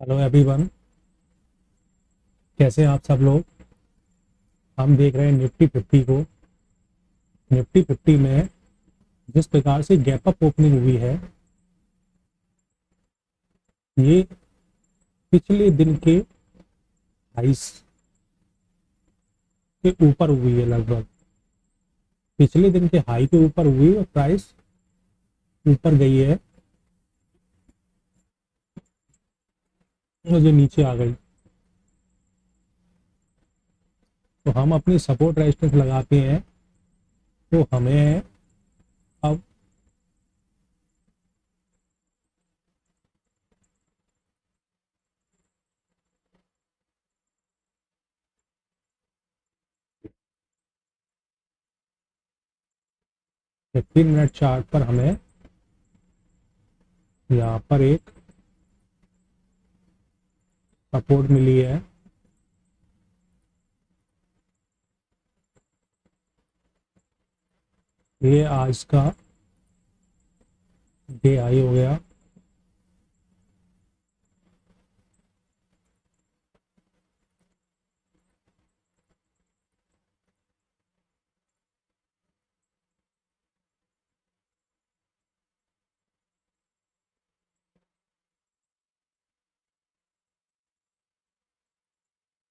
Hello everyone, कैसे हैं आप सब लोग। हम देख रहे हैं निफ्टी 50 को। निफ्टी 50 में जिस प्रकार से गैप अप ओपनिंग हुई है, ये पिछले दिन के हाइस के ऊपर हुई है। लगभग पिछले दिन के हाई के ऊपर हुई और प्राइस ऊपर गई है, मुझे नीचे आ गई। तो हम अपनी सपोर्ट रेजिस्टेंस लगाते हैं, तो हमें अब 15 मिनट चार्ट पर हमें यहाँ पर एक सपोर्ट मिली है। ये आज का डे हाई हो गया।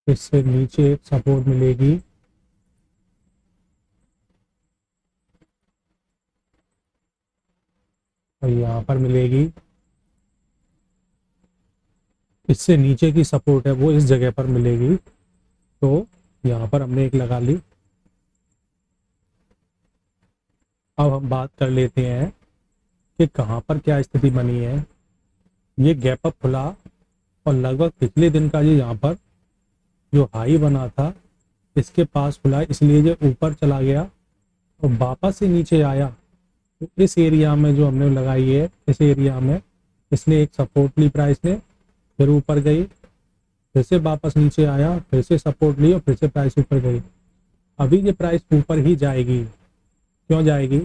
इससे नीचे एक सपोर्ट मिलेगी, और यहाँ पर मिलेगी। इससे नीचे की सपोर्ट है वो इस जगह पर मिलेगी, तो यहाँ पर हमने एक लगा ली। अब हम बात कर लेते हैं कि कहाँ पर क्या स्थिति बनी है। ये गैप अप खुला और लगभग पिछले दिन का ये यहाँ पर जो हाई बना था इसके पास खुला, इसलिए ये ऊपर चला गया और वापस से नीचे आया। तो इस एरिया में जो हमने लगाई है, इस एरिया में इसने एक सपोर्ट ली, प्राइस ने फिर ऊपर गई, फिर से वापस नीचे आया, फिर से सपोर्ट ली और फिर से प्राइस ऊपर गई। अभी ये प्राइस ऊपर ही जाएगी। क्यों जाएगी?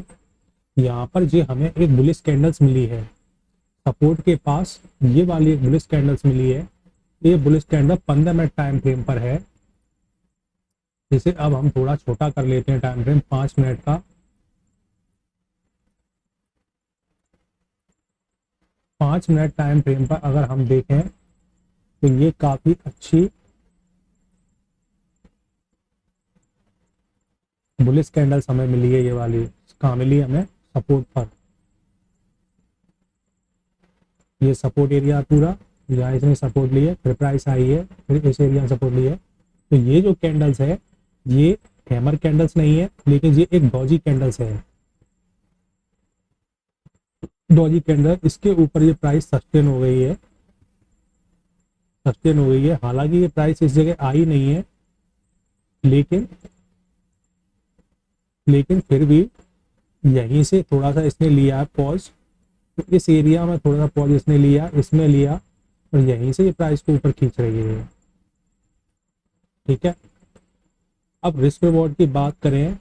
यहाँ पर जो हमें एक बुलिश कैंडल्स मिली है सपोर्ट के पास, ये वाली एक बुलिश कैंडल्स मिली है। ये bullish candle 15 minute time frame पर है। इसे अब हम थोड़ा छोटा कर लेते हैं, टाइम फ्रेम 5 मिनट का। 5 मिनट टाइम फ्रेम पर अगर हम देखें तो ये काफी अच्छी बुलिश कैंडल्स हमें मिली है। ये वाली कहाँ मिली हमें? सपोर्ट पर। ये सपोर्ट एरिया पूरा, यहाँ इसने सपोर्ट ली है, फिर प्राइस आई है, फिर इस एरिया में सपोर्ट ली है। तो ये जो कैंडल्स है ये हैमर कैंडल्स नहीं है, लेकिन ये एक डॉजी कैंडल्स है। डॉजी कैंडल, इसके ऊपर ये प्राइस सस्टेन हो गई है, सस्टेन हो गई है। हालांकि ये प्राइस इस जगह आई नहीं है, लेकिन फिर भी यहीं से थोड़ा सा इसने लिया है पॉज। तो इस एरिया में थोड़ा सा पॉज इसने लिया, इसमें लिया, और यहीं से ये प्राइस को ऊपर खींच रही है। ठीक है, अब रिस्क रिवॉर्ड की बात करें,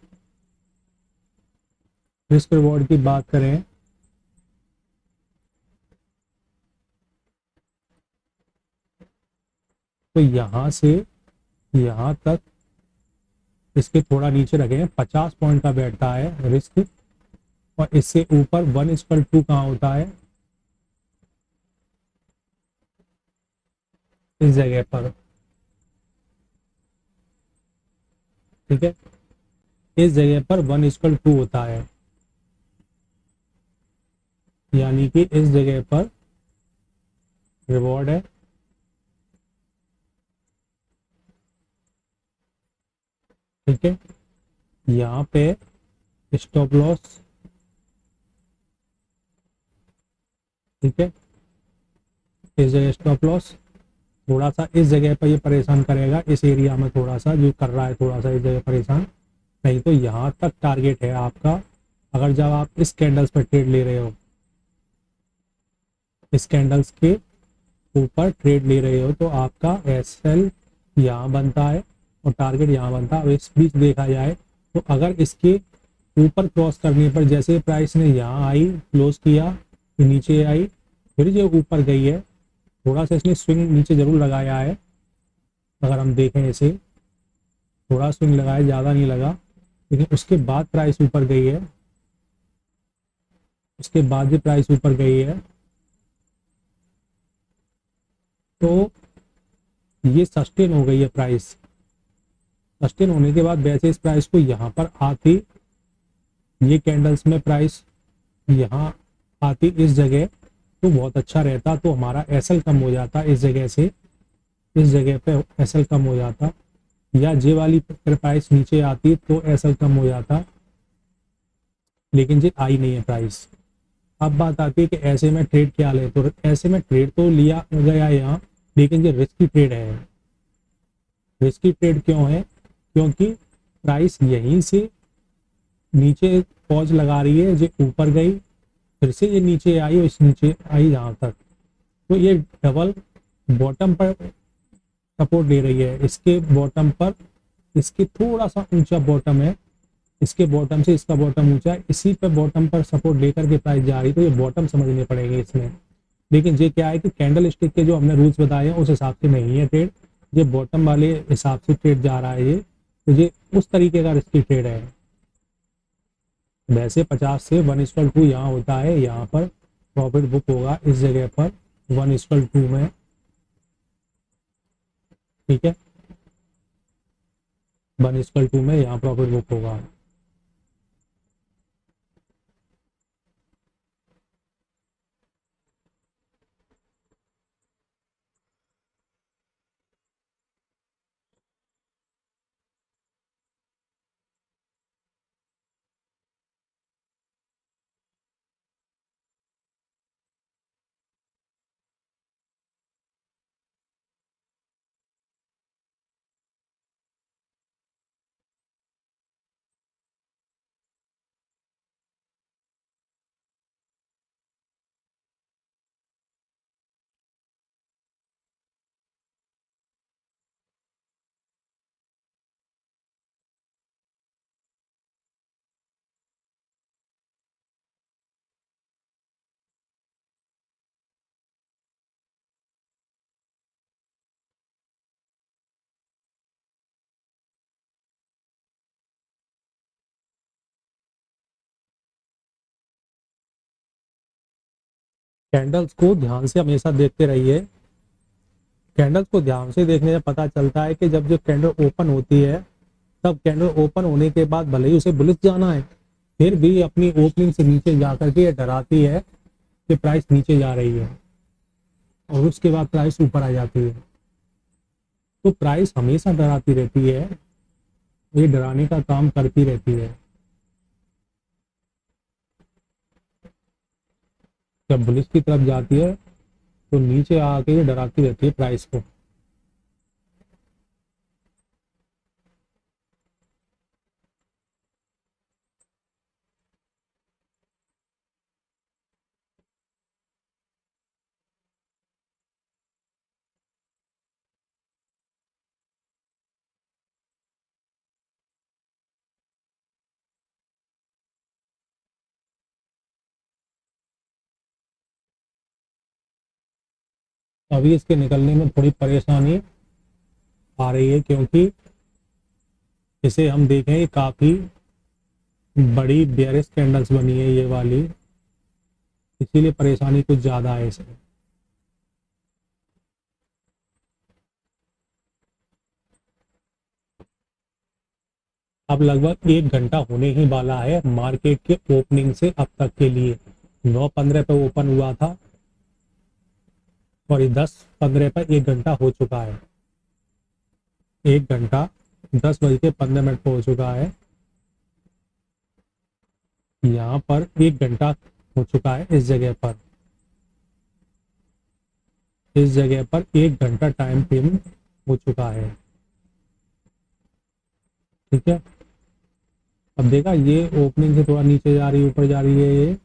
रिस्क रिवॉर्ड की बात करें तो यहाँ से यहाँ तक इसके थोड़ा नीचे रखे 50 पॉइंट का बैठता है रिस्क, और इससे ऊपर 1:2 कहाँ होता है? इस जगह पर। ठीक है, इस जगह पर 1:2 होता है, यानी कि इस जगह पर रिवॉर्ड है। ठीक है, यहाँ पे स्टॉप लॉस। ठीक है, इस जगह स्टॉप लॉस। थोड़ा सा इस जगह पर ये परेशान करेगा, इस एरिया में थोड़ा सा जो कर रहा है, थोड़ा सा इस जगह परेशान। नहीं तो यहाँ तक टारगेट है आपका। अगर जब आप इस कैंडल्स पर ट्रेड ले रहे हो, इस कैंडल्स के ऊपर ट्रेड ले रहे हो, तो आपका एसएल यहाँ बनता है और टारगेट यहाँ बनता है। अब इस बीच देखा जाए तो अगर इसके ऊपर क्रॉस करने पर, जैसे प्राइस ने यहाँ आई, क्लोज किया, फिर नीचे आई, फिर ये ऊपर गई है, थोड़ा सा इसने स्विंग नीचे जरूर लगाया है, अगर हम देखें इसे, थोड़ा स्विंग लगाया, ज़्यादा नहीं लगा, लेकिन उसके बाद प्राइस ऊपर गई है, उसके बाद भी प्राइस ऊपर गई है। तो ये सस्टेन हो गई है प्राइस। सस्टेन होने के बाद वैसे इस प्राइस को यहाँ पर आती, ये कैंडल्स में प्राइस यहाँ आती इस जगह, तो बहुत अच्छा रहता, तो हमारा एसएल कम हो जाता इस जगह से, इस जगह पे एसएल कम हो जाता, या जे वाली प्राइस नीचे आती तो एसएल कम हो जाता, लेकिन ये आई नहीं है प्राइस। अब बात आती है कि ऐसे में ट्रेड क्या ले, तो ऐसे में ट्रेड तो लिया गया यहाँ, लेकिन ये रिस्की ट्रेड है। रिस्की ट्रेड क्यों है? क्योंकि प्राइस यहीं से नीचे पॉज लगा रही है, ये ऊपर गई, फिर से ये नीचे आई और इस नीचे आई यहाँ तक, तो ये डबल बॉटम पर सपोर्ट दे रही है। इसके बॉटम पर, इसके थोड़ा सा ऊंचा बॉटम है, इसके बॉटम से इसका बॉटम ऊंचा है, इसी पे बॉटम पर सपोर्ट लेकर के प्राइस जा रही है, तो ये बॉटम समझने पड़ेंगे इसमें। लेकिन ये क्या है कि कैंडल स्टिक के जो हमने रूल्स बताए हैं उस हिसाब से नहीं है ट्रेड, ये बॉटम वाले हिसाब से ट्रेड जा रहा है ये, तो ये उस तरीके का रिस्की ट्रेड है। वैसे 50 से 1:2 यहाँ होता है, यहाँ पर प्रॉफिट बुक होगा इस जगह पर 1:2 में, ठीक है, 1:2 में यहाँ प्रॉफिट बुक होगा। कैंडल्स को ध्यान से हमेशा देखते रहिए। कैंडल्स को ध्यान से देखने से पता चलता है कि जब जो कैंडल ओपन होती है, तब कैंडल ओपन होने के बाद भले ही उसे बुलिश जाना है, फिर भी अपनी ओपनिंग से नीचे जाकर के ये डराती है कि प्राइस नीचे जा रही है, और उसके बाद प्राइस ऊपर आ जाती है। तो प्राइस हमेशा डराती रहती है, ये डराने का काम करती रहती है। जब बुलिश की तरफ जाती है तो नीचे आके ये डराती रहती है प्राइस को। अभी इसके निकलने में थोड़ी परेशानी आ रही है, क्योंकि इसे हम देखें काफी बड़ी बेयरिश कैंडल्स बनी है ये वाली, इसीलिए परेशानी कुछ ज्यादा है इसे। अब लगभग 1 घंटा होने ही वाला है मार्केट के ओपनिंग से अब तक के लिए। 9:15 पे ओपन हुआ था और 10:15 पर 1 घंटा हो चुका है। 1 घंटा 10:15 पे हो चुका है। यहाँ पर 1 घंटा हो चुका है इस जगह पर, इस जगह पर 1 घंटा टाइम फ्रेम हो चुका है, ठीक है। अब देखा ये ओपनिंग से थोड़ा नीचे जा रही है, ऊपर जा रही है, ये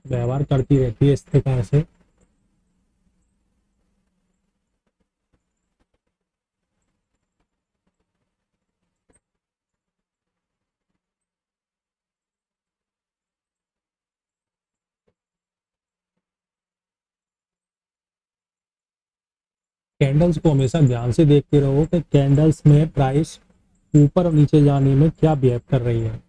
व्यवहार करती रहती है इस प्रकार से। कैंडल्स को हमेशा ध्यान से देखते रहो कि कैंडल्स में प्राइस ऊपर और नीचे जाने में क्या बिहेव कर रही है।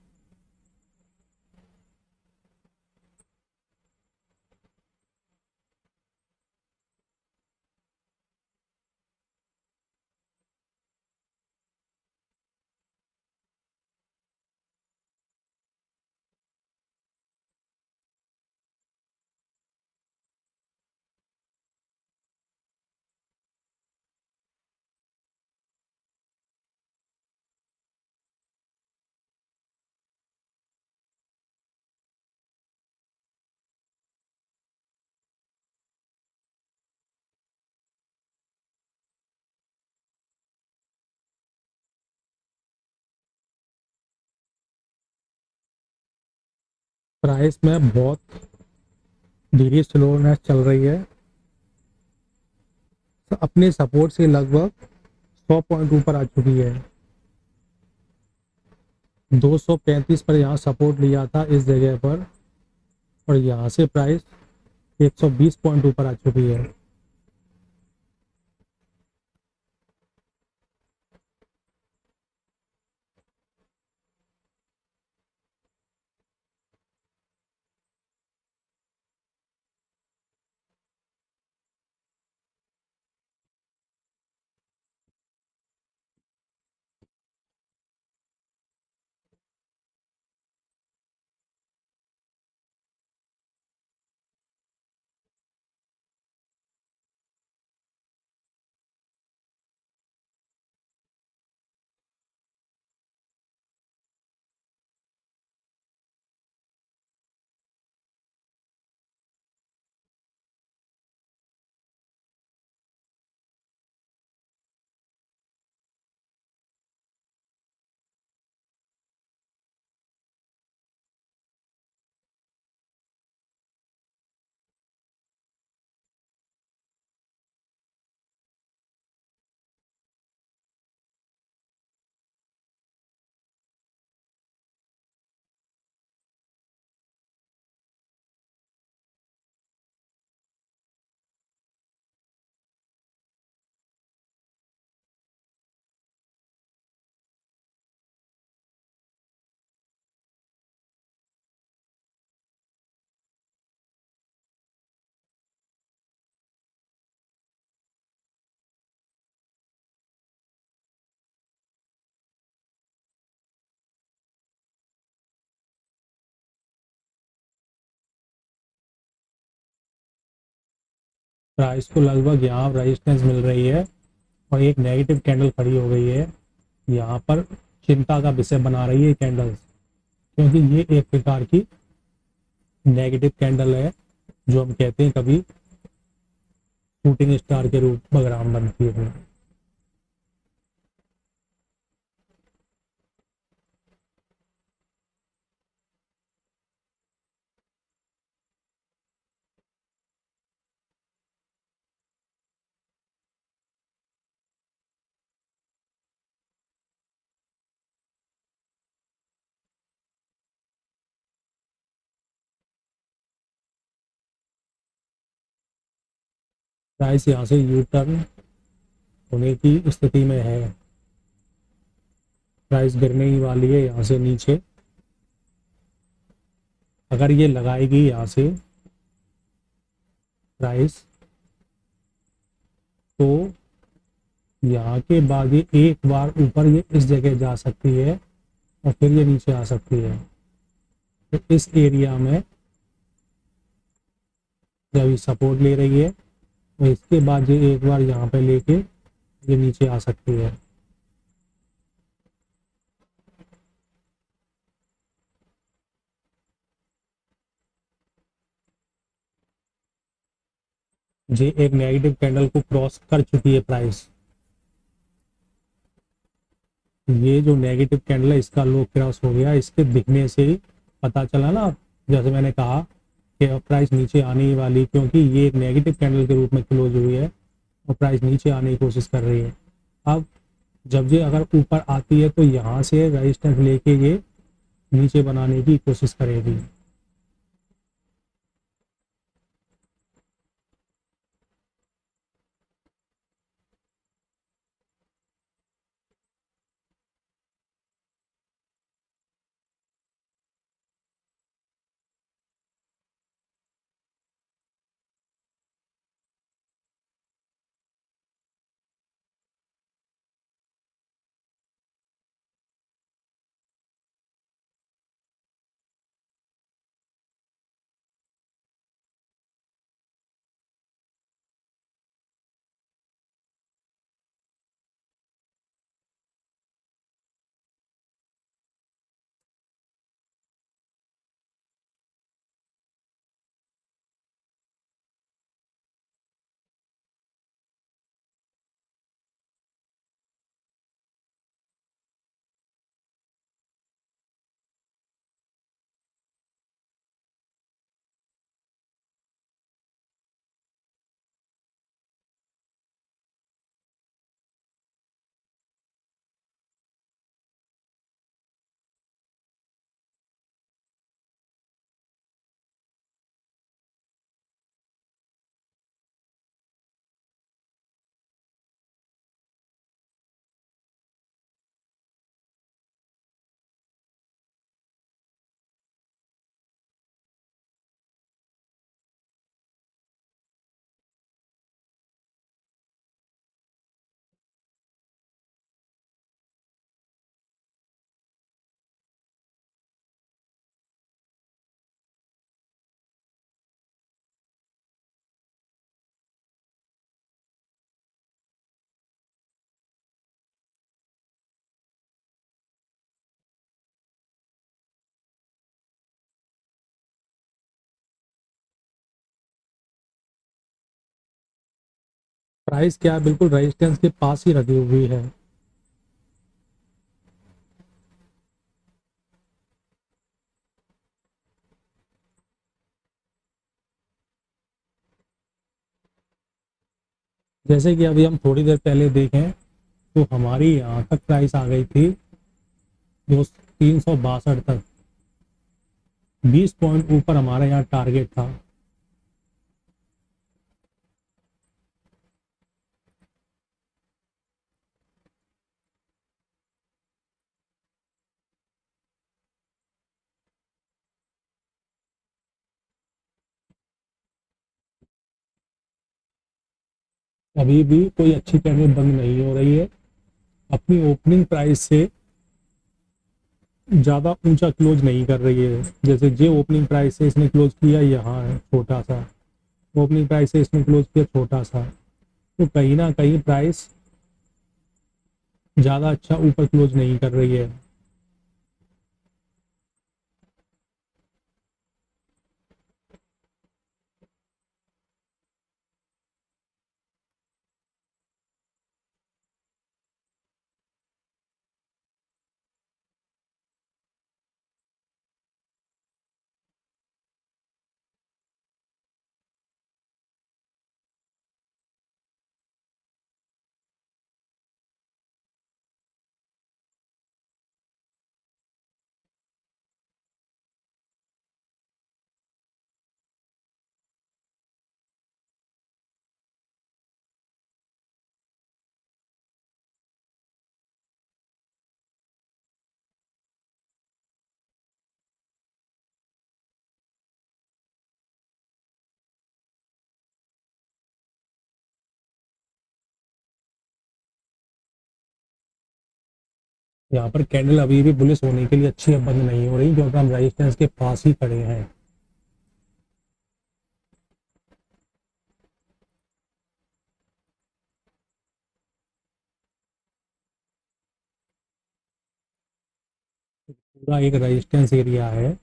प्राइस में बहुत धीरे स्लोनेस चल रही है, तो अपने सपोर्ट से लगभग 100 पॉइंट ऊपर आ चुकी है। 235 पर यहाँ सपोर्ट लिया था इस जगह पर, और यहाँ से प्राइस 120 पॉइंट ऊपर आ चुकी है। प्राइस को लगभग यहाँ रेजिस्टेंस मिल रही है और एक नेगेटिव कैंडल खड़ी हो गई है। यहाँ पर चिंता का विषय बना रही है कैंडल्स, क्योंकि ये एक प्रकार की नेगेटिव कैंडल है, जो हम कहते हैं कभी शूटिंग स्टार के रूप में बनती है। प्राइस यहाँ से यू टर्न होने की स्थिति में है। प्राइस गिरने ही वाली है यहाँ से नीचे। अगर ये लगाएगी यहाँ से प्राइस, तो यहाँ के बाद ये एक बार ऊपर ये इस जगह जा सकती है और फिर ये नीचे आ सकती है। तो इस एरिया में जब ये सपोर्ट ले रही है, तो इसके बाद ये एक बार यहाँ पे लेके ये नीचे आ सकती है। ये एक नेगेटिव कैंडल को क्रॉस कर चुकी है प्राइस। ये जो नेगेटिव कैंडल है इसका लो क्रॉस हो गया, इसके दिखने से ही पता चला ना, जैसे मैंने कहा कि अब प्राइस नीचे आने ही वाली, क्योंकि ये एक नेगेटिव कैंडल के रूप में क्लोज हुई है और प्राइस नीचे आने की कोशिश कर रही है। अब जब ये अगर ऊपर आती है तो यहाँ से रेजिस्टेंस लेके ये नीचे बनाने की कोशिश करेगी। प्राइस क्या है, बिल्कुल रेजिस्टेंस के पास ही रखी हुई है। जैसे कि अभी हम थोड़ी देर पहले देखें तो हमारी यहाँ तक प्राइस आ गई थी जो 362 तक, 20 पॉइंट ऊपर हमारा यहाँ टारगेट था। अभी भी कोई अच्छी कैंडल बंद नहीं हो रही है, अपनी ओपनिंग प्राइस से ज़्यादा ऊंचा क्लोज नहीं कर रही है। जैसे जो ओपनिंग प्राइस से इसने क्लोज किया यहाँ है छोटा सा, ओपनिंग प्राइस से इसने क्लोज किया छोटा सा, तो कहीं ना कहीं प्राइस ज़्यादा अच्छा ऊपर क्लोज नहीं कर रही है। यहाँ पर कैंडल अभी भी बुलिश होने के लिए अच्छी बंद नहीं हो रही, क्योंकि हम रेजिस्टेंस के पास ही खड़े हैं। पूरा एक रेजिस्टेंस एरिया है।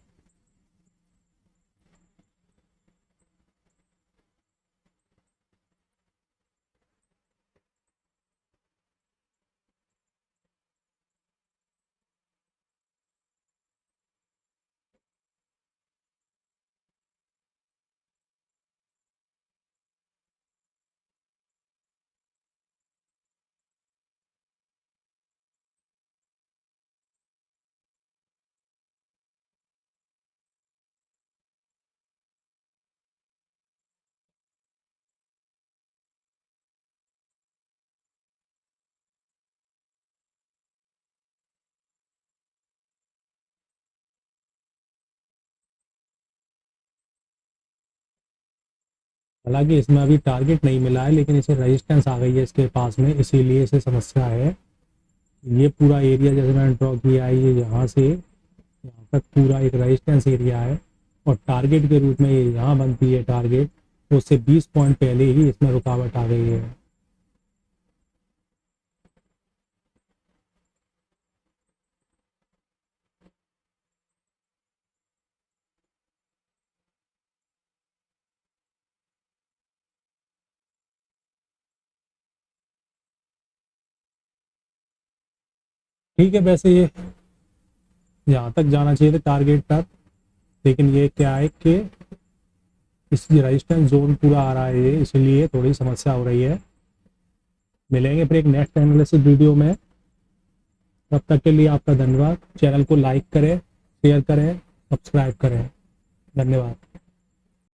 हालांकि इसमें अभी टारगेट नहीं मिला है, लेकिन इसे रेजिस्टेंस आ गई है इसके पास में, इसीलिए इसे समस्या है। ये पूरा एरिया जैसे मैंने ड्रॉ किया है, ये यहाँ से यहाँ तक पूरा एक रेजिस्टेंस एरिया है, और टारगेट के रूप में ये यहाँ बनती है टारगेट, तो उससे 20 पॉइंट पहले ही इसमें रुकावट आ गई है। ठीक है, वैसे ये यहाँ तक जाना चाहिए था टारगेट तक, लेकिन ये क्या है कि इस रेजिस्टेंस जोन पूरा आ रहा है ये, इसलिए थोड़ी समस्या हो रही है। मिलेंगे फिर एक नेक्स्ट एनालिसिस वीडियो में, तब तक के लिए आपका धन्यवाद। चैनल को लाइक करें, शेयर करें, सब्सक्राइब करें। धन्यवाद।